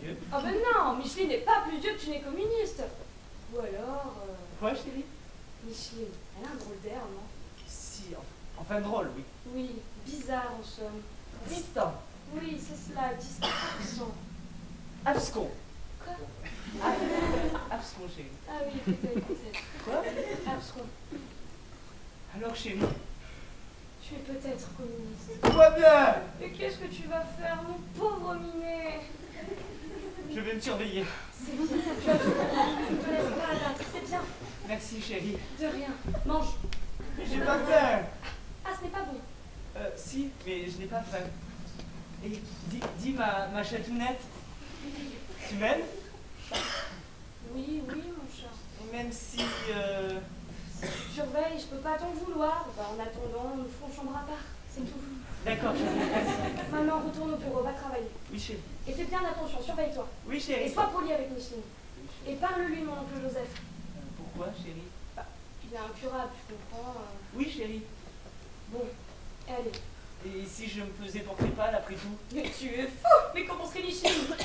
vieux. Ah ben non, Micheline n'est pas plus vieux que tu n'es communiste. Ou alors... Quoi, chérie? Micheline, elle a un drôle d'air, non? Si, enfin drôle, oui. Oui, bizarre en somme. Distant. Oui, c'est cela, distant. Abscon. Quoi? Abscon, chérie. Ah oui, peut-être. Quoi? Abscon. Alors, chérie? Tu es peut-être communiste. Tout va bien! Mais qu'est-ce que tu vas faire, mon pauvre minet? Je vais me surveiller. C'est bien, tu as tout compris. Ne te laisse pas abattre, c'est bien. Merci, chérie. De rien. Mange. Mais j'ai pas faim! Ah, ce n'est pas bon. Si, mais je n'ai pas faim. Et dis ma chatounette, tu m'aimes? Oui, oui, mon chat. Même si... Si tu surveilles, je peux pas t'en vouloir. Bah, en attendant, nous ferons chambre à part. C'est tout. D'accord, chérie, merci. Maintenant, retourne au bureau, va travailler. Oui, chérie. Et fais bien attention, surveille-toi. Oui, Et chérie. sois poli avec Micheline. Oui, Et chérie. parle-lui, mon oncle Joseph. Pourquoi, chérie? Il est incurable, tu comprends. Oui, chérie. Bon, allez. Et si je me faisais porter pâle après tout? Mais tu es fou. Mais comment serait Micheline?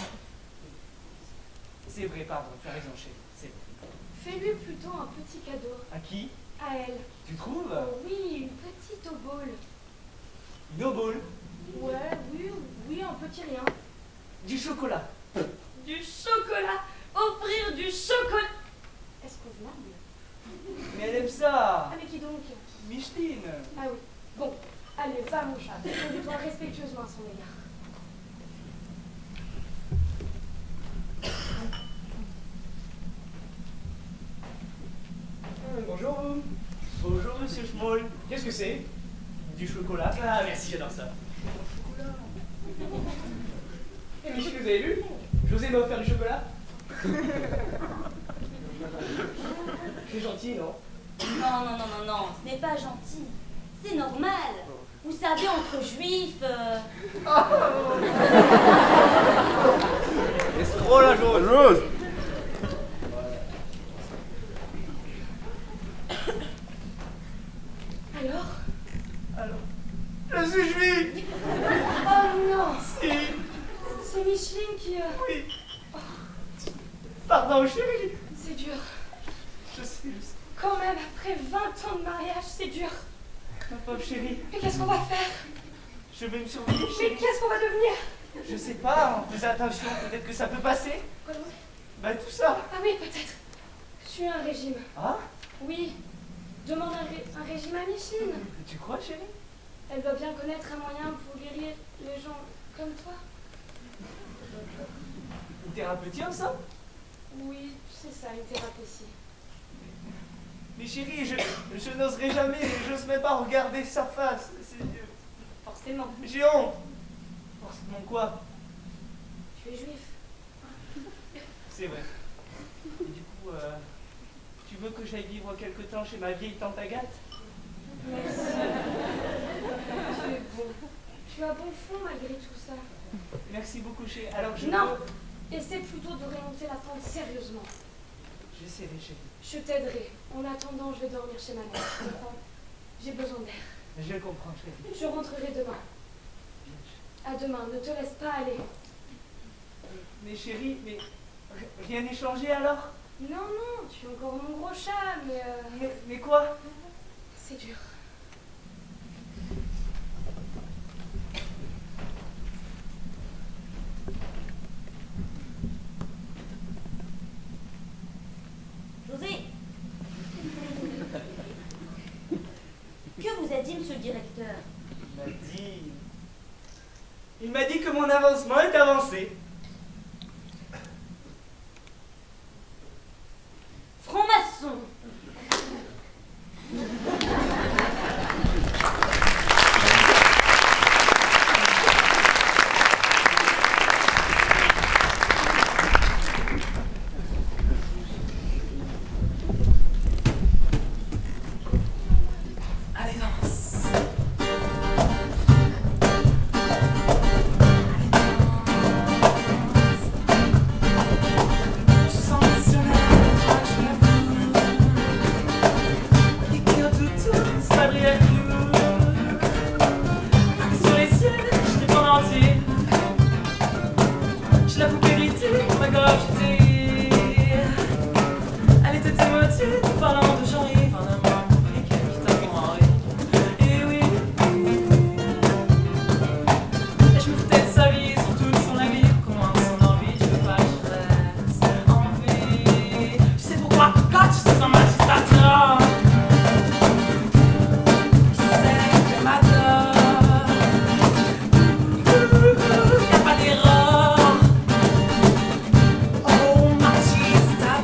C'est vrai, pardon, tu as raison, chérie. C'est vrai. Fais-lui plutôt un petit cadeau. À qui? À elle. Tu trouves? Oh oui, une petite obole. Une obole. Ouais, oui, un petit rien. Du chocolat. Du chocolat. Offrir du chocolat. Est-ce convenable? Mais elle aime ça. Ah mais qui donc? Micheline. Ah oui. Bon, allez, va mon chat. Conduis-toi respectueusement à son égard. Bonjour. Bonjour, monsieur Schmoll. Qu'est-ce que c'est? Du chocolat. Ah merci, j'adore ça. Eh Michel, vous avez vu? José m'a offert du chocolat. C'est gentil, non? Non, ce n'est pas gentil. C'est normal. Vous savez, entre juifs... Escroc, la Jose. Alors? Je suis juif. Oh non! Si. C'est Micheline qui... Oui. Pardon, chérie. C'est dur. Je sais. Quand même, après 20 ans de mariage, c'est dur. Ma pauvre chérie. Mais qu'est-ce qu'on va faire? Je vais me surveiller, Mais chérie. qu'est-ce qu'on va devenir? Je sais pas, en faisant attention, peut-être que ça peut passer. Quoi donc? Bah tout ça. Ah oui, peut-être. Suis un régime. Ah? Oui. Demande un régime à Micheline. Tu crois, chérie? Elle doit bien connaître un moyen pour guérir les gens comme toi. Une thérapeutique, ça? Oui, c'est ça, une thérapie. Mais chérie, je n'oserais jamais, j'ose même pas regarder sa face. Forcément. J'ai honte. Forcément quoi? Tu es juif. C'est vrai. Et du coup, tu veux que j'aille vivre quelque temps chez ma vieille tante Agathe? Merci. Tu es bon. Tu as bon fond malgré tout ça. Merci beaucoup, chérie. Alors Non. Essaie plutôt de remonter la pente sérieusement. J'essaierai, chérie. Je t'aiderai. En attendant, je vais dormir chez ma mère. Tu comprends? J'ai besoin d'air. Je comprends, chérie. Je rentrerai demain. À demain. Ne te laisse pas aller. Mais chérie, mais rien n'est changé alors? Non, tu es encore mon gros chat, Mais quoi? c'est dur. José. Que vous a dit, monsieur le directeur? Il m'a dit que mon avancement est avancé. Franc-maçon. Allez, danse. top, elle était émotive, parlant de Jean-Yves, un amant compliqué qui t'apprend à rire. Et oui, et je me foutais de sa vie, sur toute son avis, comment son envie, je veux pas que je reste en vie. Tu sais pourquoi, quand tu suis un magistrat, je sais que ma y'a pas d'erreur. Oh, magistrat.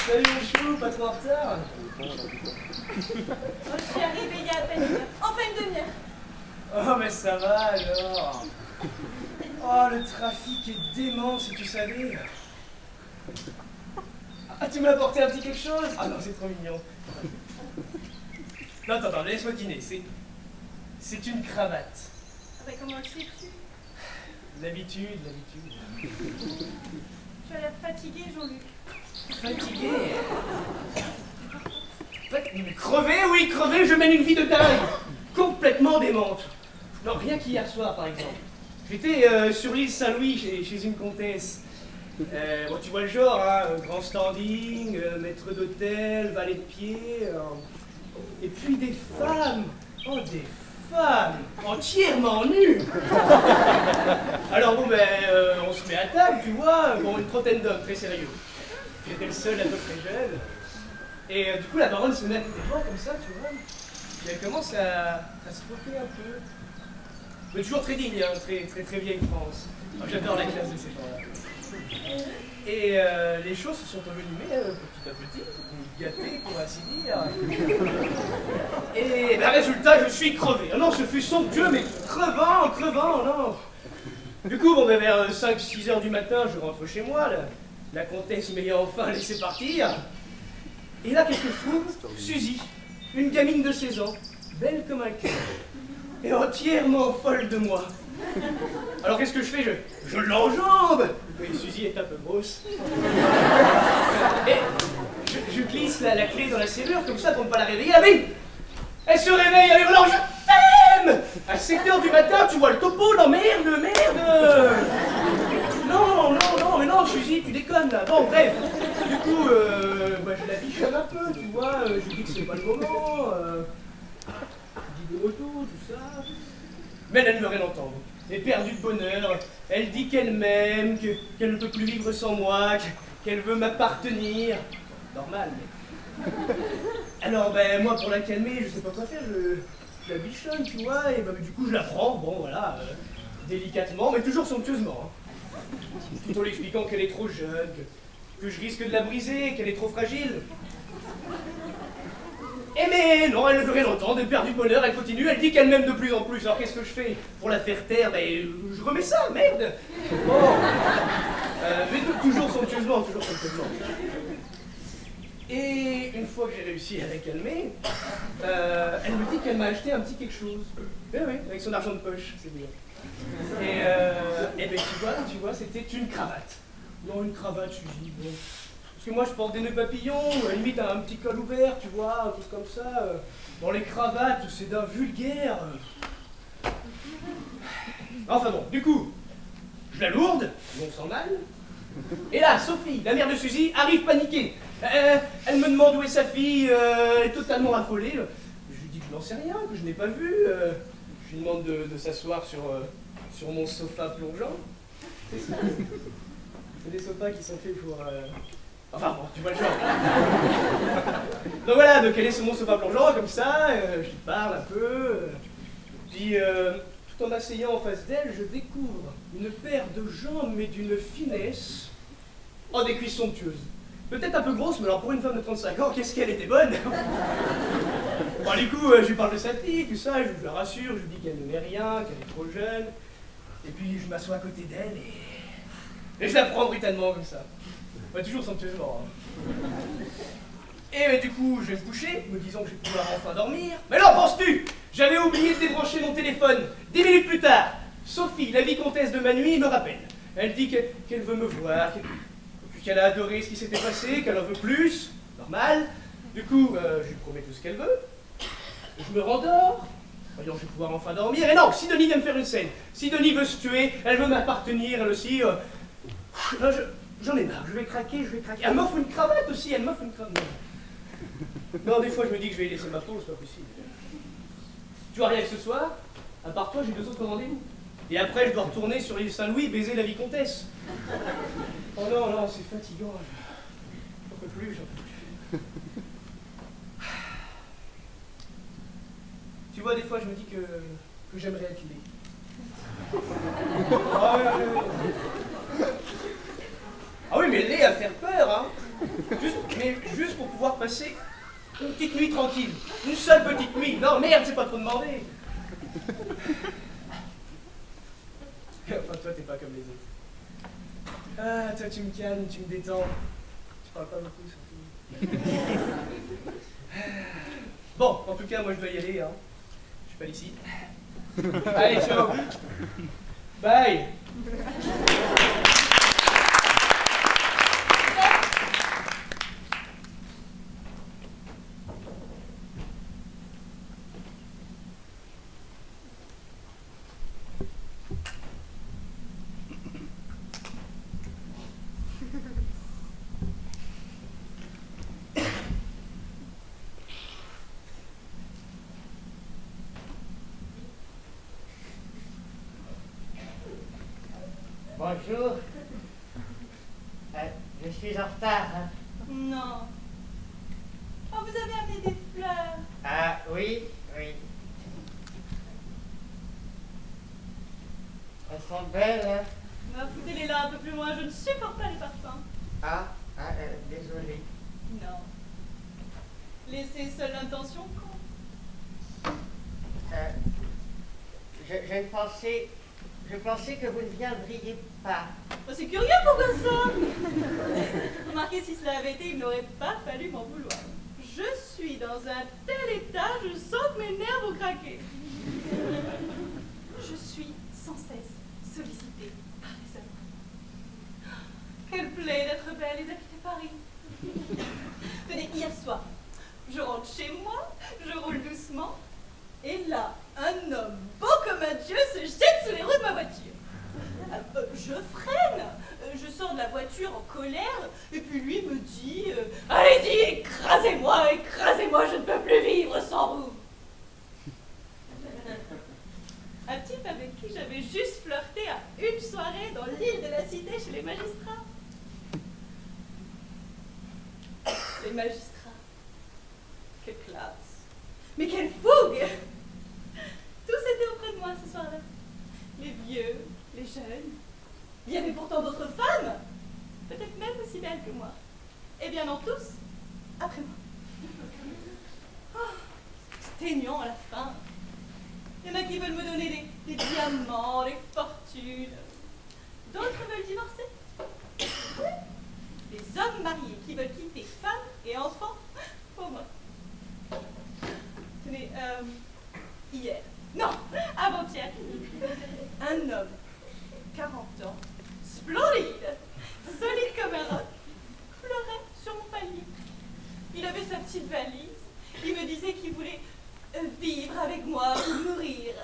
Salut mon chou, pas trop en retard? Je suis arrivée il y a à peine une heure. Enfin une demi-heure. Oh mais ça va alors. Oh le trafic est dément si tu savais. Ah tu m'as apporté un petit quelque chose? Ah non c'est trop mignon. Non attends, laisse-moi dîner, c'est une cravate. Ah bah comment le sais-tu? L'habitude. Tu as l'air fatigué, Jean-Luc. Fatigué? Mais crevé, oui, crevé, je mène une vie de dingue. Complètement démente. Non, rien qu'hier soir, par exemple. J'étais sur l'île Saint-Louis chez une comtesse. Bon, tu vois le genre, hein, grand standing, maître d'hôtel, valet de pied. Et puis des femmes. Oh, des femmes entièrement nues. Alors bon, ben, on se met à table, tu vois. Bon, une trentaine d'hommes, très sérieux. J'étais le seul à peu près jeune. Et du coup, la baronne se met à côté de moi comme ça, tu vois. Et elle commence à se frotter un peu. Mais toujours très digne, hein, très vieille France. J'adore la classe de ces gens-là. Et les choses se sont envenimées petit à petit, gâtées pour ainsi dire. Et ben, résultat, je suis crevé. Ah non, ce fut somptueux, mais crevant, non. Du coup, bon, ben, vers 5-6 heures du matin, je rentre chez moi, la comtesse m'ayant enfin laissé partir. Et là, qu'est-ce que je trouve? Suzy, une gamine de 16 ans, belle comme un cœur, et entièrement folle de moi. Alors qu'est-ce que je fais? Je l'enjambe. Oui, Suzy est un peu grosse. Et je glisse la clé dans la serrure, comme ça, pour ne pas la réveiller. Ah oui, elle se réveille en hurlant, je t'aime. À 7 heures du matin, tu vois le topo? Non, merde. Non, mais non, Suzy, tu déconnes là. Bon, bref. Du coup, bah, je la bichonne un peu, tu vois. Je lui dis que c'est pas le moment. Je dis des motos, tout ça. Mais elle ne veut rien entendre. Éperdue de bonheur. Elle dit qu'elle m'aime, qu'elle ne peut plus vivre sans moi, qu'elle veut m'appartenir. Normal, mais... Alors, ben, moi, pour la calmer, je sais pas quoi faire. Je la bichonne, tu vois, et ben, du coup, je la prends, bon, voilà, délicatement, mais toujours somptueusement. Hein. Tout en lui expliquant qu'elle est trop jeune, que je risque de la briser, qu'elle est trop fragile. Eh mais non, elle ne veut rien entendre, éperdue de bonheur, elle continue, elle dit qu'elle m'aime de plus en plus. Alors qu'est-ce que je fais pour la faire taire? Ben, je remets ça, merde. Bon. Mais toujours somptueusement. Et une fois que j'ai réussi à la calmer, elle me dit qu'elle m'a acheté un petit quelque chose. Ben oui, avec son argent de poche, c'est bien. Et ben tu vois, c'était une cravate. Non, une cravate, je dis, bon. Parce que moi, je porte des nœuds papillons, limite un petit col ouvert, tu vois, un truc comme ça. Bon, les cravates, c'est d'un vulgaire. Enfin bon, du coup, je la lourde, on s'en mal. Et là, Sophie, la mère de Suzy, arrive paniquée. Elle me demande où est sa fille, elle est totalement affolée. Je lui dis que je n'en sais rien, que je n'ai pas vu. Je lui demande de s'asseoir sur mon sofa plongeant. C'est ça. C'est des sofas qui sont faits pour... Enfin bon, tu vois le genre. Donc voilà, donc elle est sur mon sofa plongeant, comme ça, je lui parle un peu. Puis, tout en m'asseyant en face d'elle, je découvre une paire de jambes, mais d'une finesse. Oh, des cuisses somptueuses. Peut-être un peu grosse, mais alors pour une femme de 35 ans, qu'est-ce qu'elle était bonne. Bon, du coup, je lui parle de sa fille, tout ça, je la rassure, je lui dis qu'elle ne met rien, qu'elle est trop jeune. Et puis je m'assois à côté d'elle et je la prends brutalement comme ça. Bah, toujours somptueusement. Hein. Et du coup, je vais me coucher, me disant que je vais pouvoir enfin dormir. Mais alors, penses-tu? J'avais oublié de débrancher mon téléphone. 10 minutes plus tard, Sophie, la vicomtesse de Manhuis, me rappelle. Elle dit qu'elle veut me voir, qu'elle a adoré ce qui s'était passé, qu'elle en veut plus. Normal. Du coup, je lui promets tout ce qu'elle veut. Je me rendors. Voyons, je vais pouvoir enfin dormir. Et non, Sidonie vient me faire une scène. Sidonie veut se tuer, elle veut m'appartenir, elle aussi. Non, j'en ai marre, je vais craquer, je vais craquer. Elle m'offre une cravate aussi, elle m'offre une cravate. Non, des fois je me dis que je vais y laisser ma peau, c'est pas possible. Tu vois rien que ce soir, à part toi, j'ai 2 autres rendez-vous. Et après, je dois retourner sur l'île Saint-Louis baiser la vicomtesse. Oh non, non, c'est fatigant. J'en peux plus, j'en peux plus. Tu vois, des fois, je me dis que j'aimerais être laid. Ah oui, mais laid à faire peur, hein. Juste pour pouvoir passer une petite nuit tranquille. Une seule petite nuit. Non, merde, c'est pas trop demandé. Enfin, toi, t'es pas comme les autres. Ah, toi, tu me calmes, tu me détends. Tu parles pas beaucoup, surtout. Bon, en tout cas, moi, je dois y aller, hein. Je suis pas ici. Allez, ciao. Bye. Bonjour. Je suis en retard. Hein. Non. Oh, vous avez amené des fleurs. Ah, oui, oui. Elles sont belles, hein. Bah, foutez-les là un peu plus loin, je ne supporte pas les parfums. Désolé. Non. Laissez seule l'intention compte. Je pensais que vous ne viendriez pas. Oh, c'est curieux, pourquoi ça? Remarquez, si cela avait été, il n'aurait pas fallu m'en vouloir. Je suis dans un tel état, je sens que mes nerfs vont craquer. Je suis sans cesse sollicitée par les hommes. Quelle plaie d'être belle et d'habiter Paris. Tenez, hier soir, je rentre chez moi, je roule doucement, et là, un homme beau comme un dieu se jette sous les roues de ma voiture. Je freine, je sors de la voiture en colère, et puis lui me dit allez-y, écrasez-moi, écrasez-moi, je ne peux plus vivre sans vous. Un type avec qui j'avais juste flirté à une soirée dans l'île de la Cité chez les magistrats. Les magistrats, quelle classe, mais quelle fougue! Tous étaient auprès de moi ce soir-là. Les vieux, les jeunes. Il y avait pourtant d'autres femmes, peut-être même aussi belles que moi. Et bien non tous, après moi. Oh, steignant à la fin. Il y en a qui veulent me donner des diamants, des fortunes. D'autres veulent divorcer. Des hommes mariés qui veulent quitter femmes et enfants pour moi. Tenez, hier, non, avant-hier, un homme, 40 ans, splendide, solide comme un roc, pleurait sur mon palier. Il avait sa petite valise, il me disait qu'il voulait vivre avec moi ou mourir.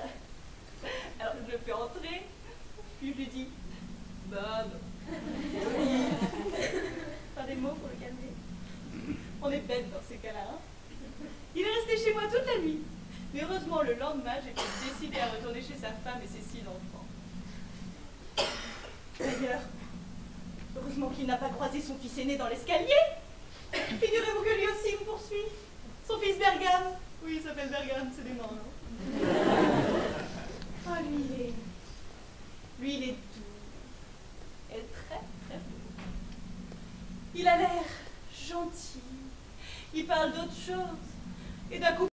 Alors je le fais entrer, puis je lui dis Bob. Pas des mots pour le calmer. On est bête dans ces cas-là. Hein. Il est resté chez moi toute la nuit. Mais heureusement, le lendemain, j'étais décidée à retourner chez sa femme et ses 6 enfants. D'ailleurs, heureusement qu'il n'a pas croisé son fils aîné dans l'escalier. Figurez-vous que lui aussi me poursuit. Son fils Bergame. Oui, il s'appelle Bergame, c'est des noms, non? Oh, lui, il est doux. Et très, très beau. Il a l'air gentil. Il parle d'autre chose. Et d'un coup,